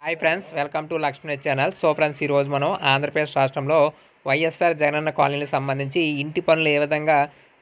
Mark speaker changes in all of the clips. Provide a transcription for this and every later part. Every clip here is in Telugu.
Speaker 1: Hi friends, welcome to Lakshmi channel. So friends, ఈరోజు మనం ఆంధ్రప్రదేశ్ రాష్ట్రంలో వైఎస్ఆర్ జగనన్న కాలనీకి సంబంధించి ఇంటి పనులు ఏ విధంగా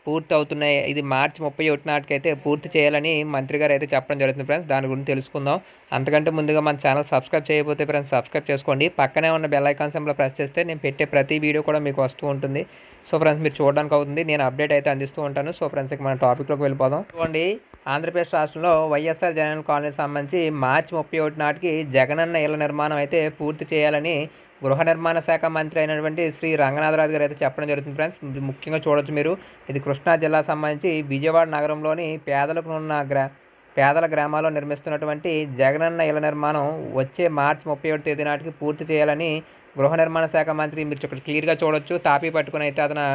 Speaker 1: పూర్తి అవుతున్నాయి, ఇది మార్చి 31 నాటికైతే పూర్తి చేయాలని మంత్రి గారు అయితే చెప్పడం జరుగుతుంది. ఫ్రెండ్స్, దాని గురించి తెలుసుకుందాం. అంతకంటే ముందుగా మన ఛానల్ సబ్స్క్రైబ్ చేయకపోతే ఫ్రెండ్స్ సబ్స్క్రైబ్ చేసుకోండి. పక్కనే ఉన్న బెల్ ఐకాన్ సింబల్ ప్రెస్ చేస్తే నేను పెట్టే ప్రతి వీడియో కూడా మీకు వస్తూ ఉంటుంది. సో ఫ్రెండ్స్, మీరు చూడడానికి అవుతుంది, నేను అప్డేట్ అయితే అందిస్తూ ఉంటాను. సో ఫ్రెండ్స్, ఇక మన టాపిక్లోకి వెళ్ళిపోదాం. చూడండి, ఆంధ్రప్రదేశ్ రాష్ట్రంలో వైఎస్ఆర్ జగనన్న కాలనీకి సంబంధించి మార్చి 31 నాటికి జగనన్న ఇళ్ల నిర్మాణం అయితే పూర్తి చేయాలని గృహ నిర్మాణ శాఖ మంత్రి అయినటువంటి శ్రీ రంగనాథరాజు గారు అయితే చెప్పడం జరుగుతుంది. ఫ్రెండ్స్, ఇది ముఖ్యంగా చూడొచ్చు మీరు. ఇది కృష్ణా జిల్లా సంబంధించి విజయవాడ నగరంలోని పేదల గ్రామాల్లో నిర్మిస్తున్నటువంటి జగనన్న ఇళ్ల నిర్మాణం వచ్చే మార్చి 31 తేదీ నాటికి పూర్తి చేయాలని గృహ నిర్మాణ శాఖ మంత్రి, మీరు ఇక్కడ క్లియర్గా చూడొచ్చు, తాపీ పట్టుకుని అయితే అతను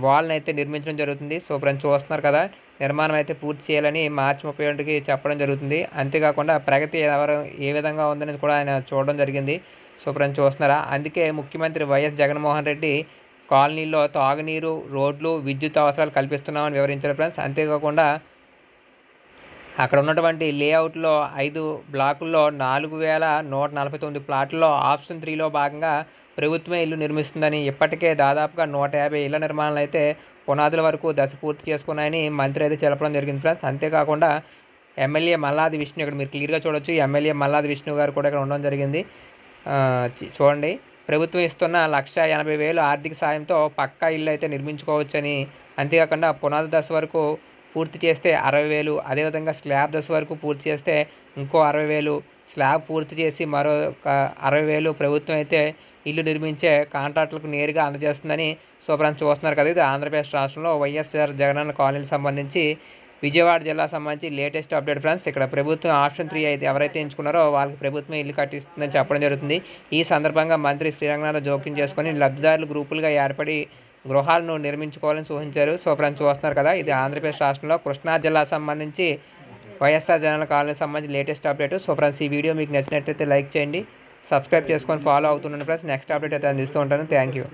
Speaker 1: వాల్ని అయితే నిర్మించడం జరుగుతుంది. సో ఫ్రెండ్స్, చూస్తున్నారు కదా, నిర్మాణం అయితే పూర్తి చేయాలని మార్చి 31కి చెప్పడం జరుగుతుంది. అంతేకాకుండా ప్రగతి ఏ విధంగా ఉందనేది కూడా ఆయన చూడడం జరిగింది. సో ఫ్రెండ్స్, చూస్తున్నారా, అందుకే ముఖ్యమంత్రి వైఎస్ జగన్మోహన్ రెడ్డి కాలనీలో తాగునీరు, రోడ్లు, విద్యుత్ అవసరాలు కల్పిస్తున్నామని వివరించారు. ఫ్రెండ్స్, అంతేకాకుండా అక్కడ ఉన్నటువంటి లేఅవుట్లో 5 బ్లాకుల్లో 4149 ప్లాట్లలో ఆప్షన్ 3లో భాగంగా ప్రభుత్వమే ఇల్లు నిర్మిస్తుందని, ఇప్పటికే దాదాపుగా 150 ఇళ్ల నిర్మాణాలు అయితే పునాదుల వరకు దశ పూర్తి చేసుకున్నాయని మంత్రి అయితే తెలపడం జరిగింది. ఫ్రెండ్స్, అంతేకాకుండా ఎమ్మెల్యే మల్లాది విష్ణు, ఇక్కడ మీరు క్లియర్గా చూడొచ్చు, ఎమ్మెల్యే మల్లాది విష్ణు గారు కూడా ఇక్కడ ఉండడం జరిగింది. చూడండి, ప్రభుత్వం ఇస్తున్న 1,80,000 ఆర్థిక సాయంతో పక్కా ఇల్లు అయితే నిర్మించుకోవచ్చని, అంతేకాకుండా పునాది దశ వరకు పూర్తి చేస్తే 60,000, అదేవిధంగా స్లాబ్ దశ వరకు పూర్తి చేస్తే ఇంకో 60,000, స్లాబ్ పూర్తి చేసి మరొక 60,000 ప్రభుత్వం అయితే ఇల్లు నిర్మించే కాంట్రాక్టులకు నేరుగా అందజేస్తుందని. సో ఫ్రెండ్స్, చూస్తున్నారు కదా, ఇది ఆంధ్రప్రదేశ్ రాష్ట్రంలో వైఎస్ఆర్ జగనన్న కాలనీకి సంబంధించి విజయవాడ జిల్లా సంబంధించి లేటెస్ట్ అప్డేట్. ఫ్రెండ్స్, ఇక్కడ ప్రభుత్వం ఆప్షన్ 3 అయితే ఎవరైతే ఎంచుకున్నారో వాళ్ళకి ప్రభుత్వం ఇల్లు కట్టిస్తుందని చెప్పడం జరుగుతుంది. ఈ సందర్భంగా మంత్రి శ్రీరంగనాథ్ జోక్యం చేసుకొని లబ్ధిదారులు గ్రూపులుగా ఏర్పడి గృహాలను నిర్మించుకోవాలని సూచించారు. సో ఫ్రెండ్స్, చూస్తున్నారు కదా, ఇది ఆంధ్రప్రదేశ్ రాష్ట్రంలో కృష్ణా జిల్లా సంబంధించి వైఎస్ఆర్ జగనన్న కాలనీకి సంబంధించి లేటెస్ట్ అప్డేట్. సో ఫ్రెండ్స్, ఈ వీడియో మీకు నచ్చినట్లయితే లైక్ చేయండి, సబ్స్క్రైబ్ చేసుకొని ఫాలో అవుతున్నాను. ఫ్రెండ్స్, నెక్స్ట్ అప్డేట్ అయితే అందిస్తూ ఉంటాను. Thank you.